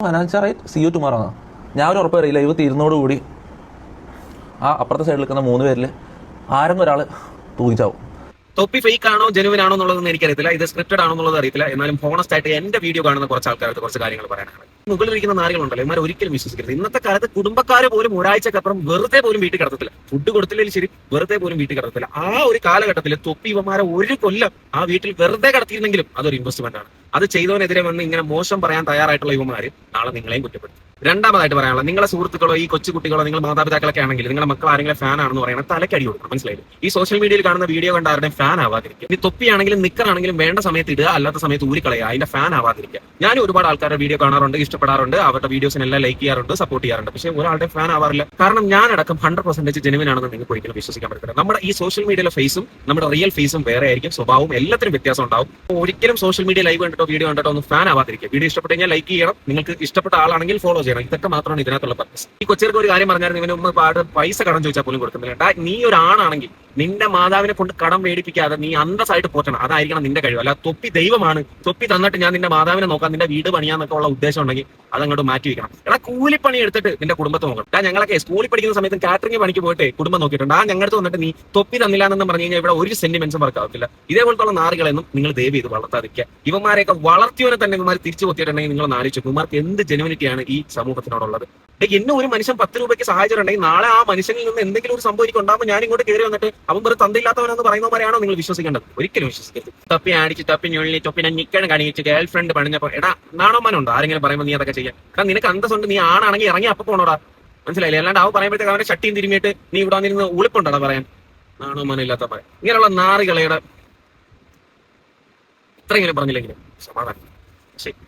Finance C U ടുമാറാണ്. ഞാൻ ഒരു ഉറപ്പ് അറിയില്ല, ഇവ തീരുന്നതോടുകൂടി ആ അപ്പുറത്തെ സൈഡിൽ നിൽക്കുന്ന 3 പേരിൽ ആരെങ്കിലും ഒരാൾ തൂങ്ങിച്ചാവും. തൊപ്പി ഫേക്ക് ആണോ ജെനുവിൻ ആണോ എന്നുള്ളതൊന്നും എനിക്കറിയത്തില്ല, ഇത് സ്ക്രിപ്റ്റഡ് ആണോ എന്നുള്ളത് അറിയത്തില്ല. എന്നാലും ഹോണസ്റ്റ് ആയിട്ട് എന്റെ വീഡിയോ കാണുന്ന കുറച്ച് ആൾക്കാർക്ക് കുറച്ച് കാര്യങ്ങൾ പറയാനാണ്. മുകളിലിരിക്കുന്ന നാരികളുണ്ടല്ലോ, ഇവന്മാർ ഒരിക്കലും വിശ്വസിക്കരുത്. ഇന്നത്തെ കാലത്ത് കുടുംബക്കാർ പോലും ഒരാഴ്ചക്കപ്പുറം വെറുതെ പോലും വീട്ടിൽ കിടത്തത്തില്ല. ഫുഡ് കൊടുത്തില്ലെങ്കിൽ ശരി, വെറുതെ പോലും വീട്ടിൽ കിടത്തത്തില്ല. ആ ഒരു കാലഘട്ടത്തിൽ തൊപ്പി ഇവന്മാരെ ഒരു കൊല്ലം ആ വീട്ടിൽ വെറുതെ കിടത്തിയിരുന്നെങ്കിലും അതൊരു ഇൻവെസ്റ്റ്മെന്റ് ആണ്. അത് ചെയ്തവനെതിരെ വന്ന് ഇങ്ങനെ മോശം പറയാൻ തയ്യാറായിട്ടുള്ള യുവമാര് നാളെ നിങ്ങളെയും കുറ്റപ്പെടുത്തും. രണ്ടാമതായിട്ട് പറയാനുള്ള, നിങ്ങളെ സുഹൃത്തുക്കളോ ഈ കൊച്ചുകുട്ടികളോ നിങ്ങൾ മാതാപിതാക്കളൊക്കെ ആണെങ്കിൽ നിങ്ങളുടെ മക്കൾ ആരെങ്കിലും ഫാൻ ആണെന്ന് പറയുന്നത് തലക്കടി കൊടുക്കണം. മനസ്സിലായില്ലേ? ഈ സോഷ്യൽ മീഡിയയിൽ കാണുന്ന വീഡിയോ കണ്ട ആരുടെയും ഫാൻ ആവാതിരിക്കുക. ഈ തൊപ്പിയാണെങ്കിലും നിക്കറാണെങ്കിലും വേണ്ട സമയത്ത് ഇടുക, അല്ലാത്ത സമയത്ത് ഊരിക്കളയുക. അതിന്റെ ഫാൻ ആവാതിരിക്കുക. ഞാൻ ഒരുപാട് ആൾക്കാരുടെ വീഡിയോ കാണാറുണ്ട്, ഇഷ്ടപ്പെടാറുണ്ട്, അവരുടെ വീഡിയോസിനെല്ലാം ലൈക്ക് ചെയ്യാറുണ്ട്, സപ്പോർട്ട് ചെയ്യാറുണ്ട്. പക്ഷേ ഒരാളുടെ ഫാൻ ആവാറില്ല. കാരണം ഞാനടക്കം 100% ജെനുവിൻ ആണെന്ന് നിങ്ങൾക്ക് ഒരിക്കലും വിശ്വസിക്കാൻ പറ്റില്ല. നമ്മുടെ ഈ സോഷ്യൽ മീഡിയയിലെ ഫേസും നമ്മുടെ റിയൽ ഫേസും വേറെ ആയിരിക്കും. സ്വഭാവവും എല്ലാത്തിനും വ്യത്യാസം ഉണ്ടാവും. ഒരിക്കലും സോഷ്യൽ മീഡിയ ലൈവ് കണ്ടിട്ടോ വീഡിയോ കണ്ടിട്ടോ ഒന്നും ഫാൻ ആവാതിരിക്കുക. വീഡിയോ ഇഷ്ടപ്പെട്ട് കഴിഞ്ഞാൽ ലൈക്ക് ചെയ്യണം, നിങ്ങൾക്ക് ഇഷ്ടപ്പെട്ട ആളാണെങ്കിൽ ഫോളോ ചെയ്യണം. ഇതൊക്കെ മാത്രമാണ് ഇതിനകത്തുള്ള പർപ്പസ്. ഈ കൊച്ചേർക്ക് ഒരു കാര്യം പറഞ്ഞാൽ ഇവന് ഉമ്മ പൈസ കടം ചോദിച്ചാൽ പോലും കൊടുക്കുന്നില്ല. നീ ഒരു ആണാണെങ്കിൽ നിന്റെ മാതാവിനെ കൊണ്ട് കടം മേടിപ്പിക്കാതെ നീ അന്തസ്സായിട്ട് പോറ്റണം. അതായിരിക്കണം നിന്റെ കഴിവ്. അല്ല തൊപ്പി ദൈവമാണ്, തൊപ്പി തന്നിട്ട് ഞാൻ നിന്റെ മാതാവിനെ നോക്കാം, നിന്റെ വീട് പണിയാന്നൊക്കെ ഉള്ള ഉദ്ദേശം ഉണ്ടെങ്കിൽ അതങ്ങോട്ട് മാറ്റി വെക്കണം. എടാ, കൂലിപ്പണി എടുത്തിട്ട് നിന്റെ കുടുംബത്തെ നോക്കണം. ഞങ്ങളൊക്കെ സ്കൂളിൽ പഠിക്കുന്ന സമയത്ത് കാറ്ററിംഗ് പണിക്ക് പോയിട്ട് കുടുംബം നോക്കിയിട്ടുണ്ട്. ഞങ്ങളുടെ വന്നിട്ട് നീ തൊപ്പി തന്നില്ല എന്ന് പറഞ്ഞു കഴിഞ്ഞാൽ ഇവിടെ ഒരു സെന്റിമെന്റ്സും വർക്ക് ആവത്തില്ല. ഇതേപോലത്തുള്ള നാറുകളെന്നും നിങ്ങൾ ദയവ് ചെയ്ത് വളർത്താതിരിക്കുക. ഇവന്മാരെയൊക്കെ വളർത്തിയവനെ തന്നെ ഇവന്മാർ തിരിച്ചു കൊത്തിയിട്ടുണ്ടെങ്കിൽ നിങ്ങൾ ആലോചിച്ചു ഇവന്മാർക്ക് എന്ത് ജെനുവിനിറ്റിയാണ് ഈ സമൂഹത്തിനോടുള്ളത്. എന്നെ ഒരു മനുഷ്യൻ 10 രൂപയ്ക്ക് സഹായിച്ചിട്ടുണ്ടെങ്കിൽ നാളെ ആ മനുഷ്യനിൽ നിന്ന് എന്തെങ്കിലും ഒരു സംഭവം ഉണ്ടാകുമ്പോൾ ഞാൻ ഇങ്ങോട്ട് കയറി വന്നിട്ട് അവൻ വെറുതെ തന്തയില്ലാത്തവനെന്ന് പറയുന്നവരെയാണോ നിങ്ങൾ വിശ്വസിക്കേണ്ടത്? ഒരിക്കലും വിശ്വസിക്കരുത്. തൊപ്പി അടിച്ച് തൊപ്പി ഞൊള്ളി തൊപ്പിനെ നിക്കണ് കാണിച്ച് ഗേൾ ഫ്രണ്ട് പണിഞ്ഞപ്പോ എടാ നാണോമാനുണ്ടോ ആരെങ്കിലും പറയുമ്പോൾ നീ അതൊക്കെ ചെയ്യാൻ? കാരണം നിനക്ക് അന്തസ്സുണ്ട്, നീ ആണാണെങ്കിൽ ഇറങ്ങി അപ്പൊ പോണോടാ. മനസ്സിലായില്ലേ? അല്ലാണ്ട് അവൻ പറയുമ്പോഴത്തേക്ക് അവനെ ചട്ടിയും തിരുമിയിട്ട് നീ ഇവിടെ വന്നിരുന്ന് ഉളിപ്പുണ്ടോടാ പറയാൻ? നാണോമാനം ഇല്ലാത്ത പറയാൻ. ഇങ്ങനെയുള്ള നാറികളയുടെ ഇത്രയെങ്കിലും പറഞ്ഞില്ലെങ്കിലും സമാധാനം. ശരി.